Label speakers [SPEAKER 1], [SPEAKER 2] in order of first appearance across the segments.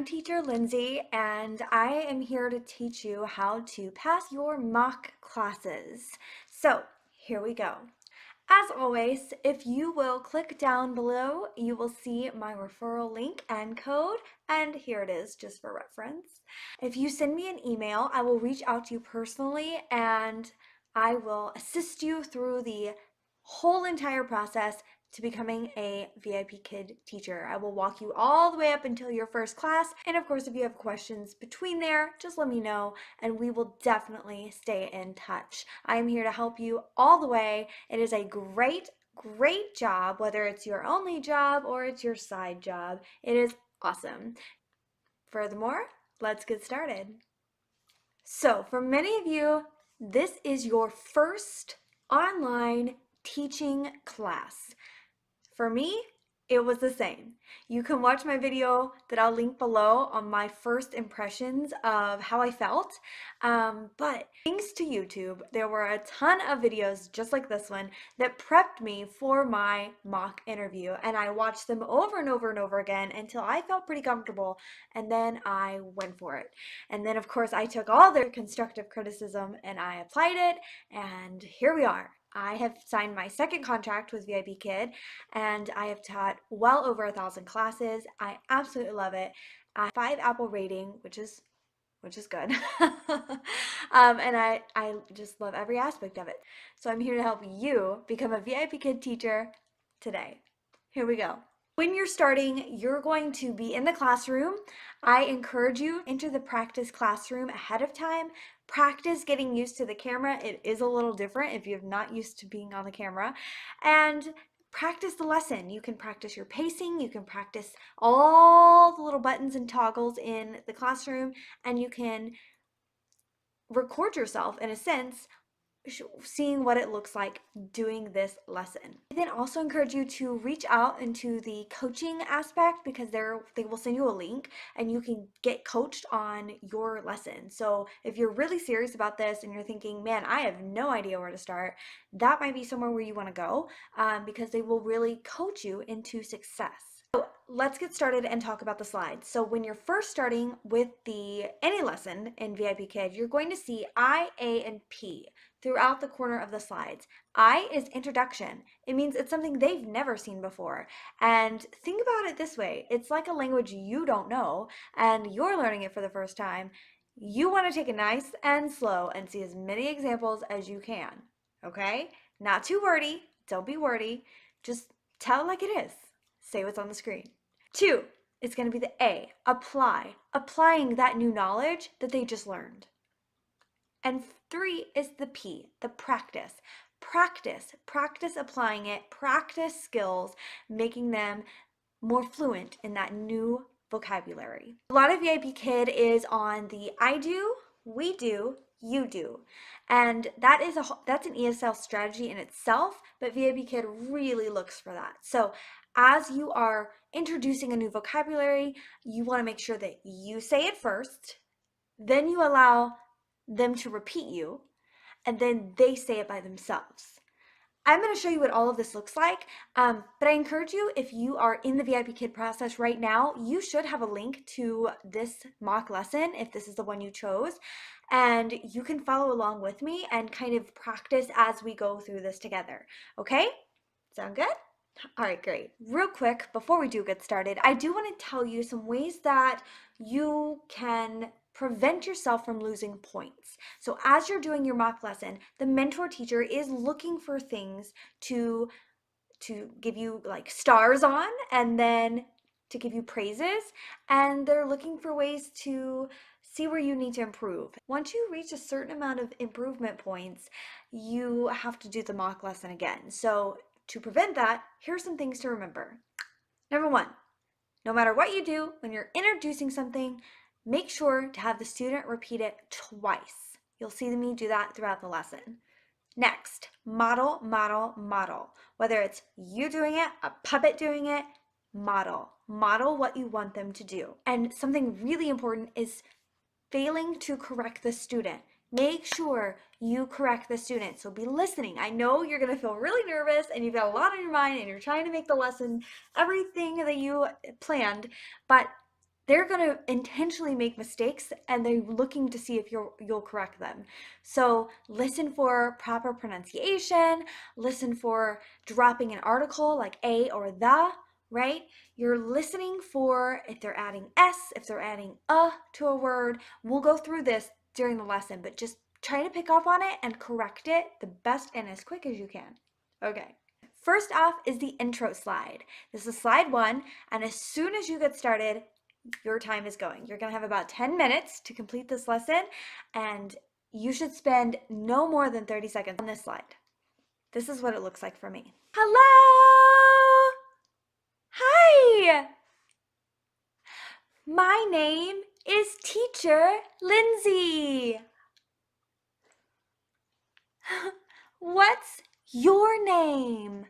[SPEAKER 1] teacher Lindsay, and I am here to teach you how to pass your mock classes. So here we go. As always, if you will click down below, you will see my referral link and code, and here it is just for reference. If you send me an email, I will reach out to you personally and I will assist you through the whole entire process to becoming a VIPKID teacher. I will walk you all the way up until your first class, and of course if you have questions between there, just let me know and we will definitely stay in touch. I am here to help you all the way. It is a great job, whether it's your only job or it's your side job. It is awesome. Furthermore, let's get started. So for many of you, this is your first online teaching class. For me, it was the same. You can watch my video that I'll link below on my first impressions of how I felt. But thanks to YouTube, there were a ton of videos just like this one that prepped me for my mock interview. And I watched them over and over and over again until I felt pretty comfortable. And then I went for it. And then, of course, I took all their constructive criticism and I applied it. And here we are. I have signed my second contract with VIPKID and I have taught well over 1,000 classes. I absolutely love it. 5 Apple rating, which is good. And I just love every aspect of it. So I'm here to help you become a VIPKID teacher today. Here we go. When you're starting, you're going to be in the classroom. I encourage you into the practice classroom ahead of time. Practice getting used to the camera. It is a little different if you're not used to being on the camera. And practice the lesson. You can practice your pacing. You can practice all the little buttons and toggles in the classroom. And you can record yourself, in a sense, seeing what it looks like doing this lesson. I then also encourage you to reach out into the coaching aspect because they will send you a link and you can get coached on your lesson. So if you're really serious about this and you're thinking, man, I have no idea where to start, that might be somewhere where you want to go because they will really coach you into success. So let's get started and talk about the slides. So when you're first starting with any lesson in VIPKID, you're going to see I, A, and P throughout the corner of the slides. I is introduction. It means it's something they've never seen before. And think about it this way. It's like a language you don't know and you're learning it for the first time. You want to take it nice and slow and see as many examples as you can. Okay? Not too wordy. Don't be wordy. Just tell it like it is. Say what's on the screen. 2, it's going to be the A, apply. Applying that new knowledge that they just learned. And 3 is the P, the practice. Practice applying it, practice skills, making them more fluent in that new vocabulary. A lot of VIPKID is on the I do, we do, you do. And that's an ESL strategy in itself, but VIPKID really looks for that. So as you are introducing a new vocabulary, you want to make sure that you say it first, then you allow them to repeat you, and then they say it by themselves. I'm going to show you what all of this looks like, but I encourage you, if you are in the VIPKID process right now, you should have a link to this mock lesson if this is the one you chose, and you can follow along with me and kind of practice as we go through this together. Okay? Sound good? All right, great. Real quick, before we do get started, I do want to tell you some ways that you can prevent yourself from losing points. So as you're doing your mock lesson, the mentor teacher is looking for things to give you like stars on and then to give you praises, and they're looking for ways to see where you need to improve. Once you reach a certain amount of improvement points, you have to do the mock lesson again. So to prevent that, here's some things to remember. Number 1, no matter what you do, when you're introducing something, make sure to have the student repeat it twice. You'll see me do that throughout the lesson. Next, model, model, model. Whether it's you doing it, a puppet doing it, model. Model what you want them to do. And something really important is failing to correct the student. Make sure you correct the student. So be listening. I know you're going to feel really nervous and you've got a lot on your mind and you're trying to make the lesson everything that you planned, but they're going to intentionally make mistakes and they're looking to see if you'll correct them. So listen for proper pronunciation, listen for dropping an article like a or the, right? You're listening for if they're adding s, if they're adding to a word. We'll go through this during the lesson, but just try to pick up on it and correct it the best and as quick as you can. Okay. First off is the intro slide. This is slide 1, and as soon as you get started, your time is going. You're going to have about 10 minutes to complete this lesson, and you should spend no more than 30 seconds on this slide. This is what it looks like for me. Hello! Hi! My name is Teacher Lindsay. What's your name?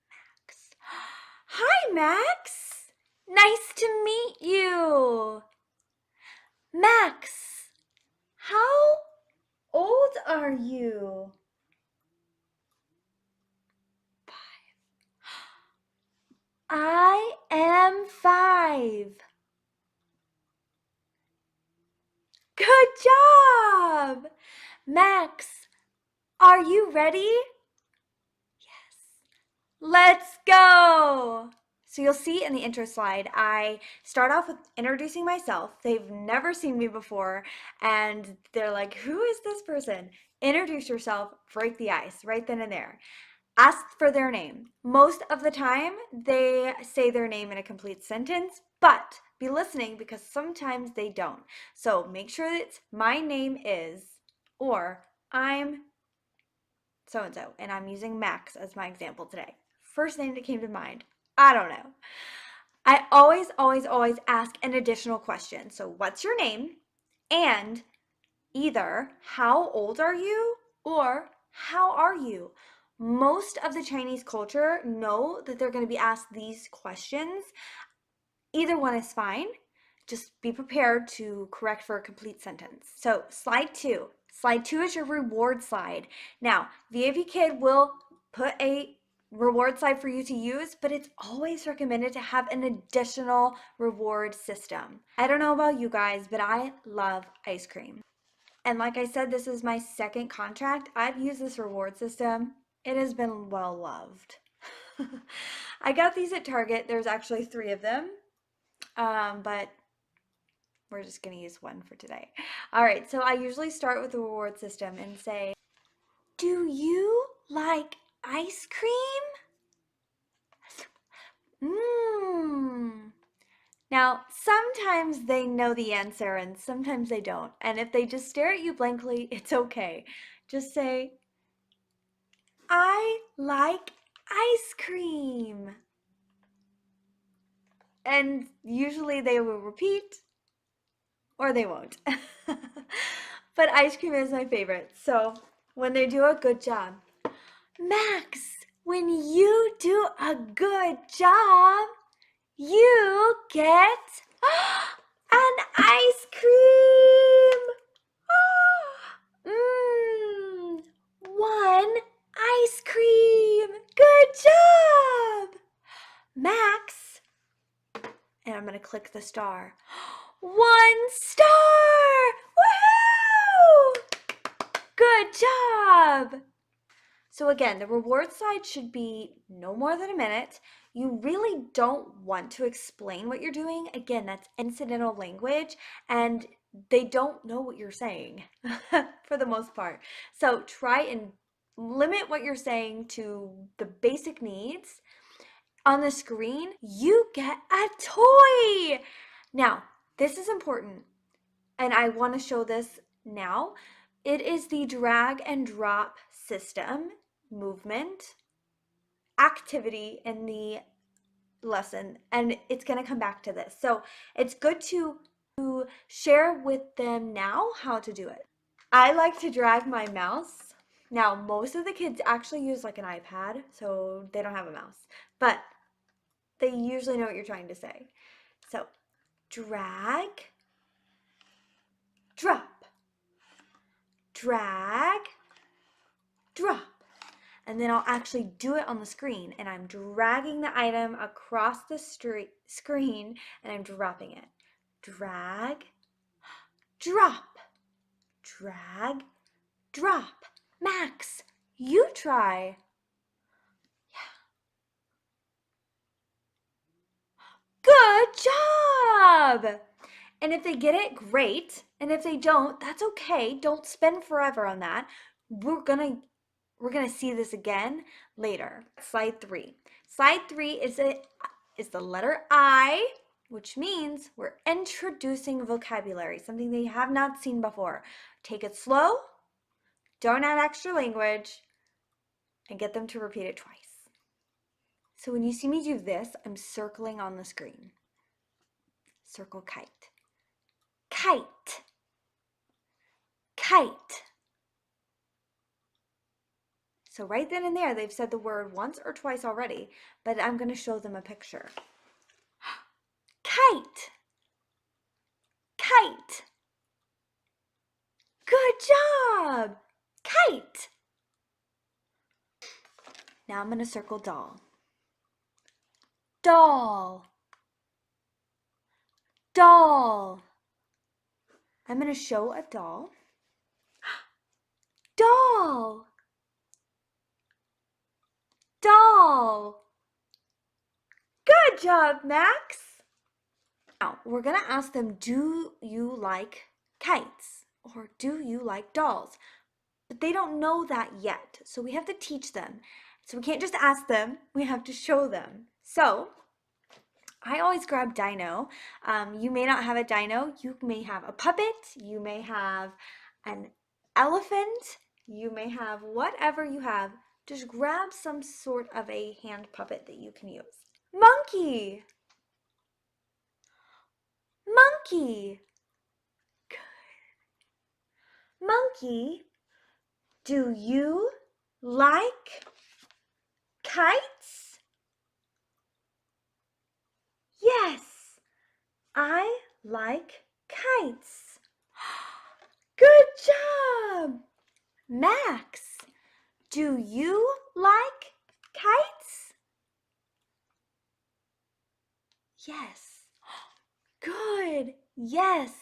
[SPEAKER 1] Max. Hi, Max. Nice to meet you. Max, how old are you? 5. I am 5. Good job! Max, are you ready? Yes. Let's go! So you'll see in the intro slide, I start off with introducing myself. They've never seen me before, and they're like, who is this person? Introduce yourself, break the ice, right then and there. Ask for their name. Most of the time, they say their name in a complete sentence, but be listening because sometimes they don't. So make sure that it's my name is, or I'm so-and-so, and I'm using Max as my example today. First name that came to mind, I don't know. I always ask an additional question. So what's your name? And either how old are you or how are you? Most of the Chinese culture know that they're going to be asked these questions. Either one is fine. Just be prepared to correct for a complete sentence. So slide 2. Slide 2 is your reward slide. Now, VIPKID will put a reward slide for you to use, but it's always recommended to have an additional reward system. I don't know about you guys, but I love ice cream. And like I said, this is my second contract. I've used this reward system. It has been well loved. I got these at Target. There's actually 3 of them, but we're just going to use one for today. All right, so I usually start with the reward system and say, do you like ice cream? Mmm. Now, sometimes they know the answer and sometimes they don't. And if they just stare at you blankly, it's okay. Just say, I like ice cream. And usually they will repeat or they won't. But ice cream is my favorite. So when they do a good job, Max, when you do a good job, you get an ice cream. Mmm, one ice cream. Good job. Max, and I'm going to click the star. 1 star. Woohoo! Good job. So again, the reward slide should be no more than a minute. You really don't want to explain what you're doing. Again, that's incidental language and they don't know what you're saying for the most part. So try and limit what you're saying to the basic needs. On the screen, you get a toy. Now, this is important and I want to show this now. It is the drag and drop system movement activity in the lesson, and it's going to come back to this. So it's good to share with them now how to do it. I like to drag my mouse. Now, most of the kids actually use like an iPad, so they don't have a mouse, but they usually know what you're trying to say. So drag, drop, drag, drop. and then I'll actually do it on the screen, and I'm dragging the item across the screen, and I'm dropping it. Drag, drop, drag, drop. Max, you try. Good job! And if they get it, great. And if they don't, that's okay. Don't spend forever on that. We're gonna see this again later. Slide 3. Slide 3 is the letter I, which means we're introducing vocabulary, something they have not seen before. Take it slow, don't add extra language, and get them to repeat it twice. So when you see me do this, I'm circling on the screen. Circle kite. Kite. Kite. So right then and there, they've said the word once or twice already, but I'm going to show them a picture. Kite. Kite. Good job. Kite. Now I'm going to circle doll. Doll. Doll. I'm going to show a doll. Doll. Doll. Good job, Max. Now, we're going to ask them, do you like kites? Or do you like dolls? But they don't know that yet, so we have to teach them. So we can't just ask them, we have to show them. So I always grab dino. You may not have a dino, you may have a puppet, you may have an elephant, you may have whatever you have. Just grab some sort of a hand puppet that you can use. Monkey! Monkey! Good. Monkey, do you like kites? Yes, I like kites. Good job! Max, do you like kites? Yes. Good. Yes,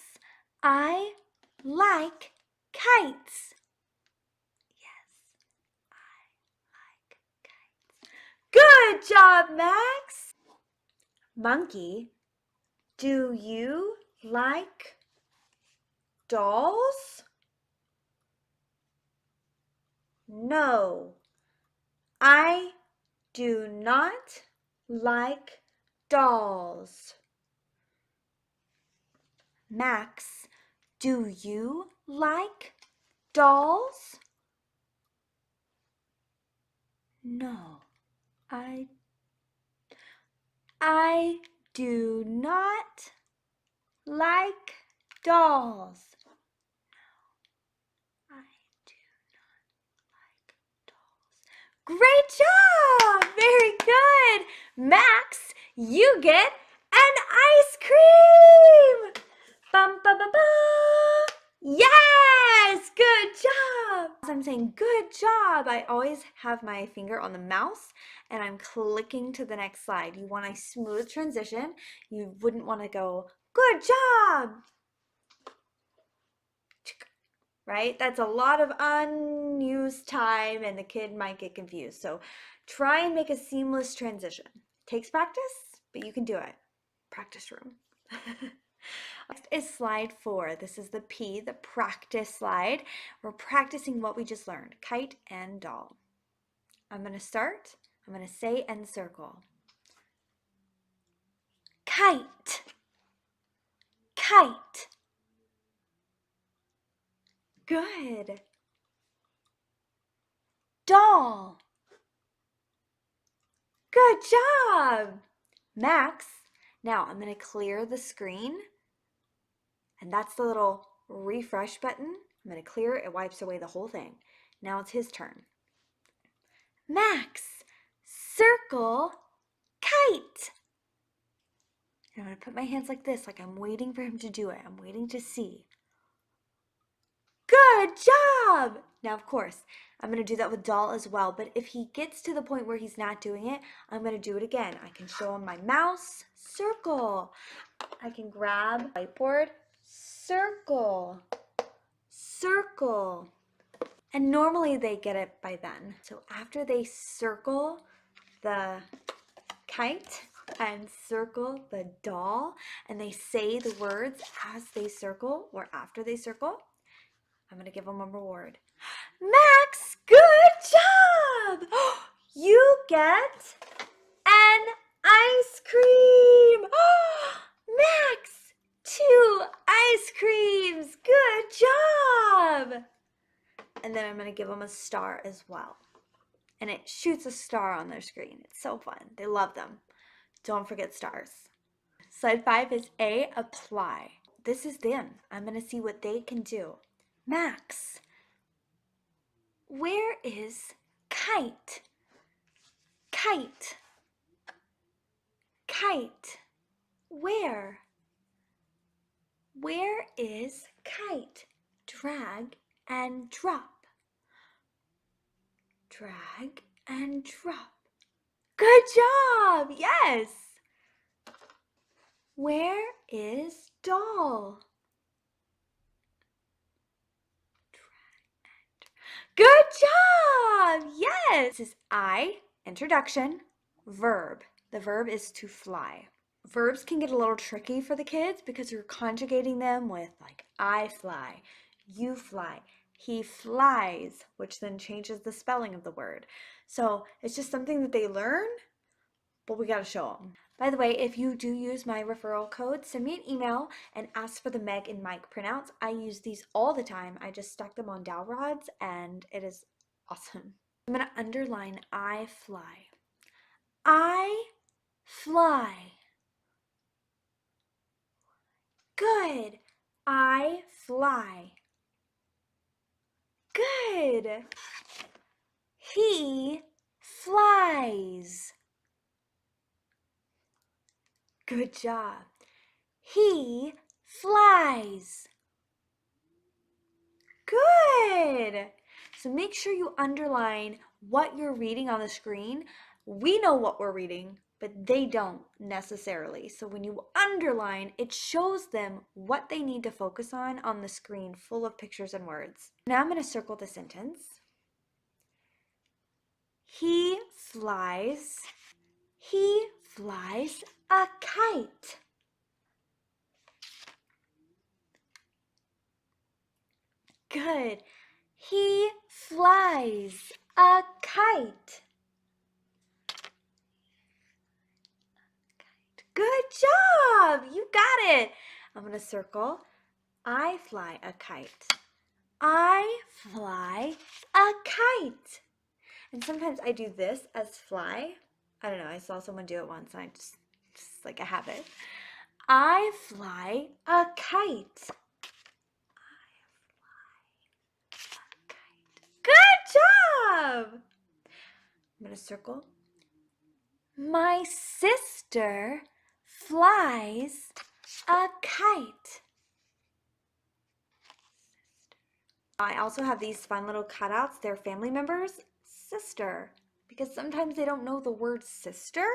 [SPEAKER 1] I like kites. Yes, I like kites. Good job, Max. Monkey, do you like dolls? No, I do not like dolls. Max, do you like dolls? No, I do not like dolls. No, I do not like dolls. Great job! Very good! Max, you get an ice cream! Bum, ba, ba, ba. Yes! Good job! As I'm saying good job, I always have my finger on the mouse and I'm clicking to the next slide. You want a smooth transition. You wouldn't want to go, good job! Right? That's a lot of unused time and the kid might get confused. So try and make a seamless transition. Takes practice, but you can do it. Practice room. Next is slide 4. This is the P, the practice slide. We're practicing what we just learned, kite and doll. I'm going to start. I'm going to say and circle. Kite. Kite. Good. Doll. Good job. Max, now I'm going to clear the screen. And that's the little refresh button. I'm going to clear it. It wipes away the whole thing. Now it's his turn. Max, circle kite. And I'm going to put my hands like this, like I'm waiting for him to do it. I'm waiting to see. Good job! Now, of course, I'm going to do that with doll as well, but if he gets to the point where he's not doing it, I'm going to do it again. I can show him my mouse, circle. I can grab whiteboard, circle, circle. And normally they get it by then. So after they circle the kite and circle the doll, and they say the words as they circle or after they circle, I'm going to give them a reward. Max, good job! You get an ice cream! Max, 2 ice creams! Good job! And then I'm going to give them a star as well. And it shoots a star on their screen. It's so fun. They love them. Don't forget stars. Slide 5 is A, apply. This is them. I'm going to see what they can do. Max, where is kite? Kite. Kite. Where? Where is kite? Drag and drop. Drag and drop. Good job! Yes! Where is doll? Good job! Yes! This is I, introduction, verb. The verb is to fly. Verbs can get a little tricky for the kids because you're conjugating them with like I fly, you fly, he flies, which then changes the spelling of the word. So it's just something that they learn, but we got to show them. By the way, if you do use my referral code, send me an email and ask for the Meg and Mike printouts. I use these all the time. I just stuck them on dowel rods and it is awesome. I'm going to underline I fly. I fly. Good. I fly. Good. He flies. Good job. He flies. Good. So make sure you underline what you're reading on the screen. We know what we're reading, but they don't necessarily. So when you underline, it shows them what they need to focus on the screen full of pictures and words. Now I'm going to circle the sentence. He flies a kite. Good. He flies a kite. Good job! You got it! I'm going to circle. I fly a kite. I fly a kite. And sometimes I do this as fly. I don't know, I saw someone do it once and I just like a habit. I fly a kite. Good job! I'm going to circle. My sister flies a kite. I also have these fun little cutouts. They're family members. Sister. Because sometimes they don't know the word sister.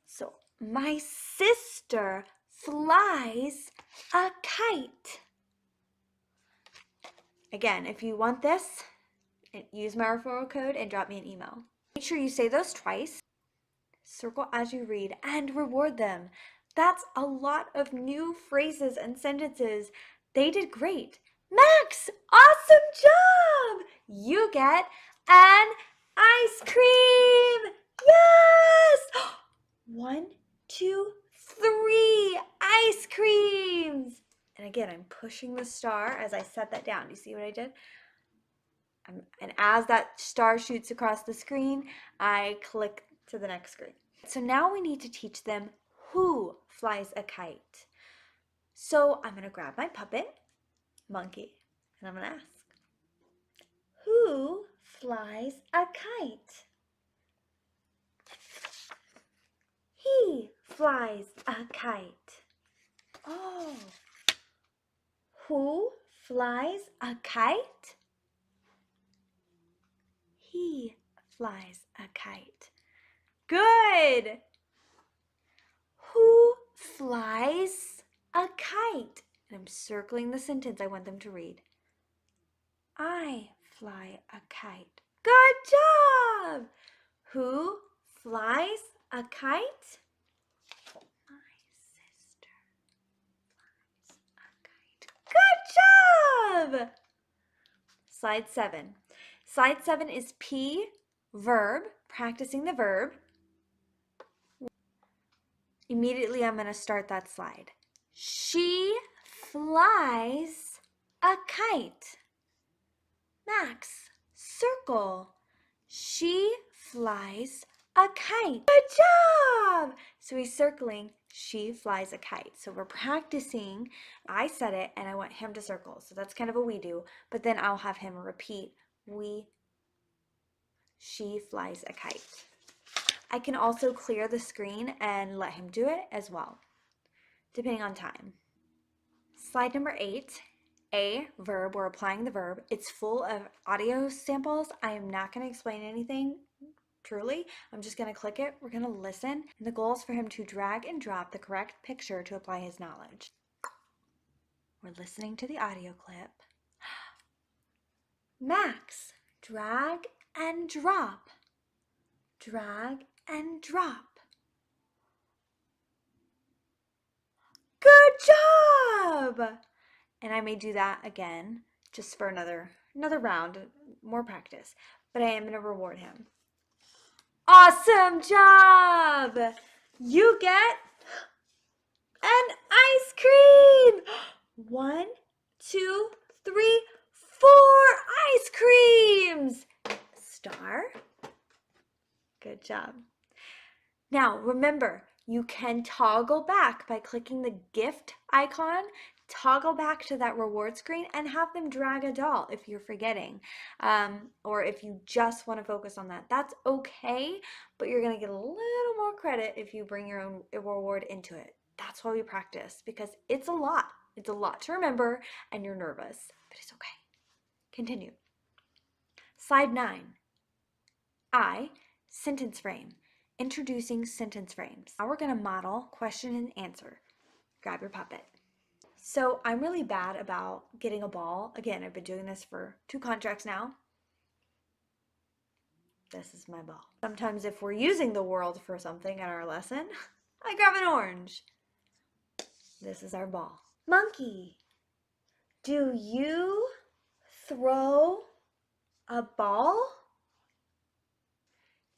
[SPEAKER 1] So, my sister flies a kite. Again, if you want this, use my referral code and drop me an email. Make sure you say those twice. Circle as you read and reward them. That's a lot of new phrases and sentences. They did great. Max, awesome job! You get an ice cream! Yes! 1, 2, 3 ice creams! And again, I'm pushing the star as I set that down. Do you see what I did? And as that star shoots across the screen, I click to the next screen. So now we need to teach them who flies a kite. So I'm going to grab my puppet, monkey, and I'm going to ask, who flies a kite? He flies a kite. Oh. Who flies a kite? He flies a kite. Good! Who flies a kite? And I'm circling the sentence I want them to read. I fly a kite. Good job! Who flies a kite? My sister flies a kite. Good job! Slide 7. Slide 7 is P, verb, practicing the verb. Immediately I'm going to start that slide. She flies a kite. Max, circle. She flies a kite. Good job! So he's circling, she flies a kite. So we're practicing. I said it and I want him to circle. So that's kind of a we do, but then I'll have him repeat she flies a kite. I can also clear the screen and let him do it as well, depending on time. Slide number 8, A, verb, we're applying the verb. It's full of audio samples. I am not going to explain anything, truly. I'm just going to click it. We're going to listen. And the goal is for him to drag and drop the correct picture to apply his knowledge. We're listening to the audio clip. Max, drag and drop. Drag and drop. Good job! And I may do that again just for another round, more practice. But I am going to reward him. Awesome job! You get an ice cream! 1, 2, 3, 4 ice creams! Star. Good job. Now, remember, you can toggle back by clicking the gift icon, toggle back to that reward screen and have them drag a doll if you're forgetting. Or if you just want to focus on that, that's okay, but you're going to get a little more credit if you bring your own reward into it. That's why we practice, because it's a lot. It's a lot to remember and you're nervous, but it's okay. Continue. Slide 9. I, sentence frame. Introducing sentence frames. Now we're going to model question and answer. Grab your puppet. So I'm really bad about getting a ball. Again, I've been doing this for 2 contracts now. This is my ball. Sometimes if we're using the world for something in our lesson, I grab an orange. This is our ball. Monkey, do you throw a ball?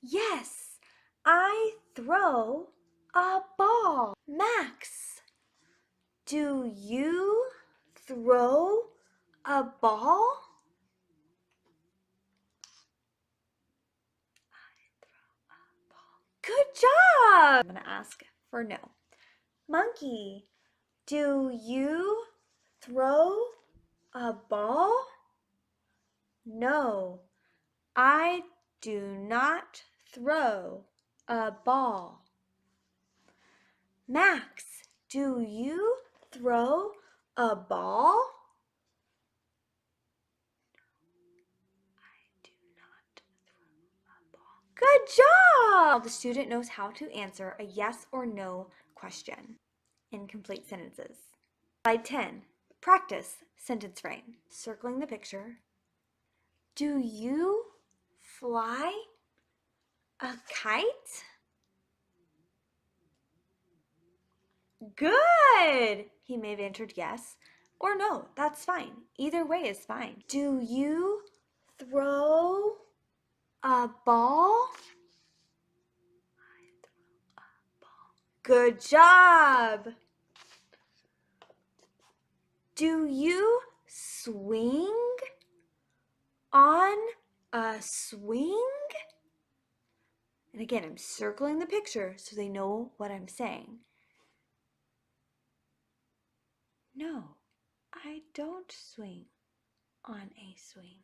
[SPEAKER 1] Yes, I throw a ball. Max, do you throw a ball? I throw a ball. Good job! I'm going to ask for no. Monkey, do you throw a ball? No, I do not throw a ball. Max, do you throw a ball? I do not throw a ball. Good job! The student knows how to answer a yes or no question in complete sentences. Slide 10, practice sentence frame. Circling the picture. Do you fly a kite? Good! He may have answered yes or no. That's fine. Either way is fine. Do you throw a ball? I throw a ball. Good job! Do you swing on a swing? And again, I'm circling the picture so they know what I'm saying. No, I don't swing on a swing.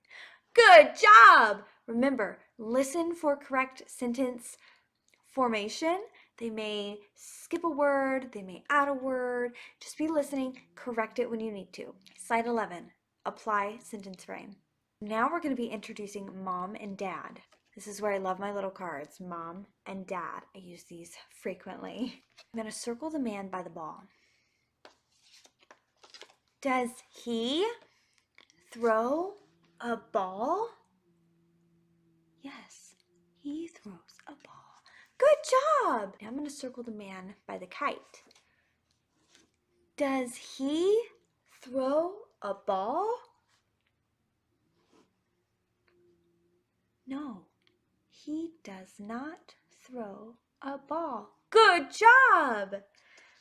[SPEAKER 1] Good job! Remember, listen for correct sentence formation. They may skip a word, they may add a word. Just be listening, correct it when you need to. Slide 11, apply sentence frame. Now we're going to be introducing mom and dad. This is where I love my little cards, mom and dad. I use these frequently. I'm going to circle the man by the ball. Does he throw a ball? Yes, he throws a ball. Good job! Now I'm going to circle the man by the kite. Does he throw a ball? No, he does not throw a ball. Good job!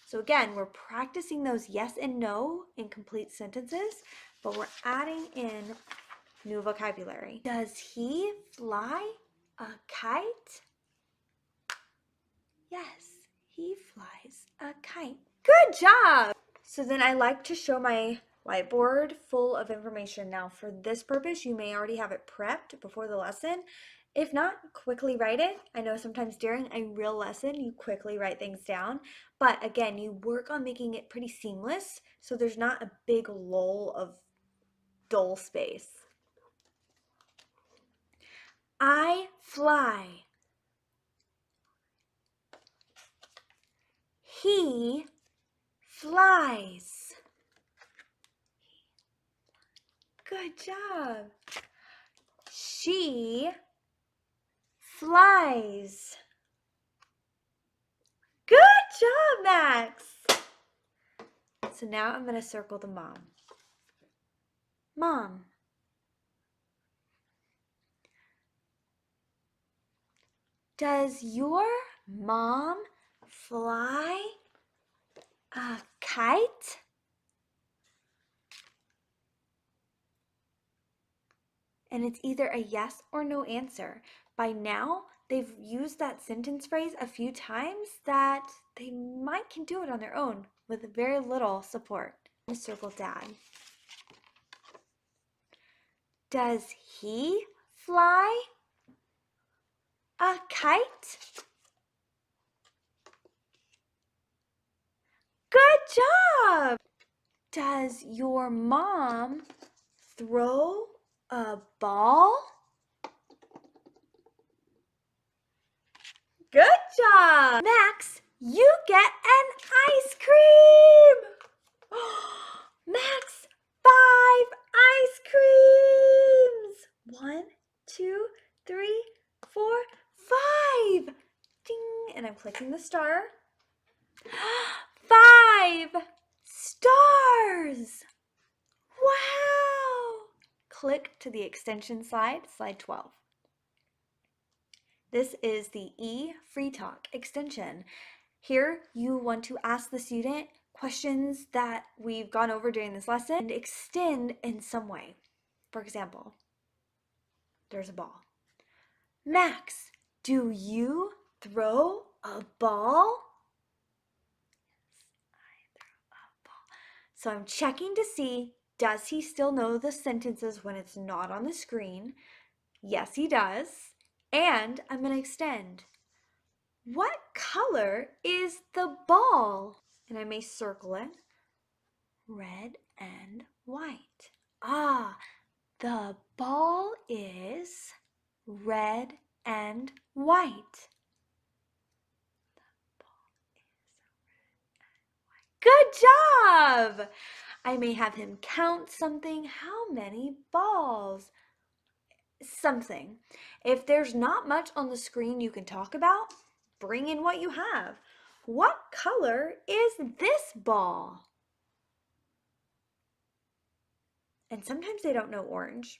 [SPEAKER 1] So again, we're practicing those yes and no in complete sentences, but we're adding in new vocabulary. Does he fly a kite? Yes, he flies a kite. Good job! So then I like to show my whiteboard full of information. Now for this purpose, you may already have it prepped before the lesson. If not, quickly write it. I know sometimes during a real lesson, you quickly write things down. But again, you work on making it pretty seamless so there's not a big lull of dull space. I fly. He flies. Good job. She flies. Good job, Max. So now I'm going to circle the mom. Mom. Does your mom fly a kite? And it's either a yes or no answer. By now, they've used that sentence phrase a few times that they can do it on their own with very little support. I'm gonna circle dad. Does he fly a kite? Good job! Does your mom throw a ball? Good job! Max, you get an ice cream! Max, 5 ice creams! 1, 2, 3, 4, 5! Ding! And I'm clicking the star. 5 stars! Wow! Click to the extension slide, slide 12. This is the Free Talk extension. Here you want to ask the student questions that we've gone over during this lesson and extend in some way. For example, there's a ball. Max, do you throw a ball? Yes, I throw a ball. So I'm checking to see, does he still know the sentences when it's not on the screen? Yes, he does. And I'm going to extend. What color is the ball? And I may circle it. Red and white. Ah, the ball is red and white. The ball is red and white. Good job! I may have him count something. How many balls? Something. If there's not much on the screen you can talk about, bring in what you have. What color is this ball? And sometimes they don't know orange,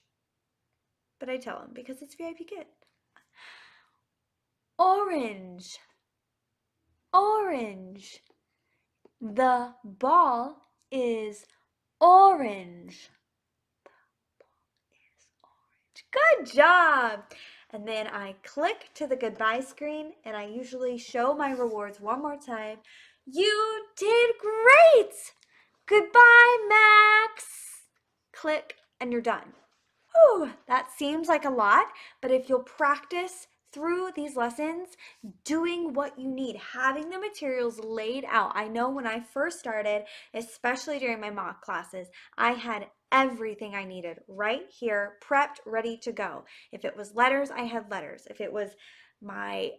[SPEAKER 1] but I tell them because it's VIPKID. Orange. Orange. The ball is orange. Good job! And then I click to the goodbye screen and I usually show my rewards one more time. You did great! Goodbye, Max! Click and you're done. Whew, that seems like a lot, but if you'll practice through these lessons, doing what you need, having the materials laid out. I know when I first started, especially during my mock classes, I had everything I needed right here, prepped, ready to go. If it was letters, I had letters. If it was my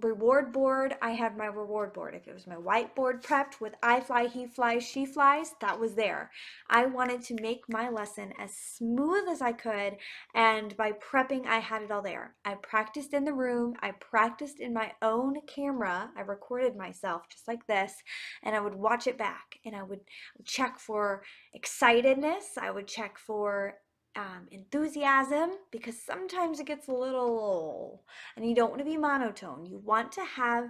[SPEAKER 1] reward board, I had my reward board. If it was my whiteboard prepped with I fly, he flies, she flies, that was there. I wanted to make my lesson as smooth as I could, and by prepping, I had it all there. I practiced in the room, I practiced in my own camera, I recorded myself just like this, and I would watch it back, and I would check for excitedness, I would check for enthusiasm, because sometimes it gets a little, and you don't want to be monotone. You want to have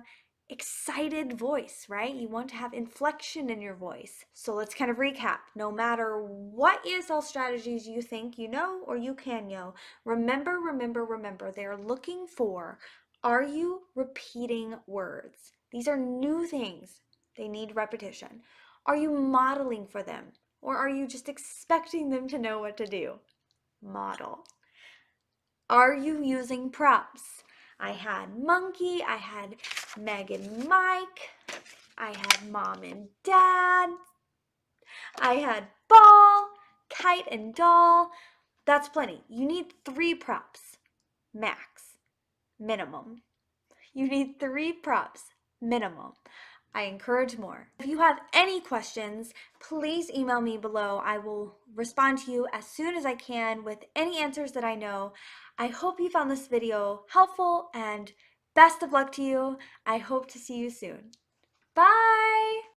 [SPEAKER 1] excited voice, right? You want to have inflection in your voice. So let's kind of recap. No matter what ESL strategies you think you know or you can know, remember, they're looking for, are you repeating words? These are new things. They need repetition. Are you modeling for them? Or are you just expecting them to know what to do? Model. Are you using props? I had monkey, I had Meg and Mike, I had mom and dad, I had ball, kite and doll. That's plenty. You need 3 props, max, minimum. You need 3 props, minimum. I encourage more. If you have any questions, please email me below. I will respond to you as soon as I can with any answers that I know. I hope you found this video helpful, and best of luck to you. I hope to see you soon. Bye!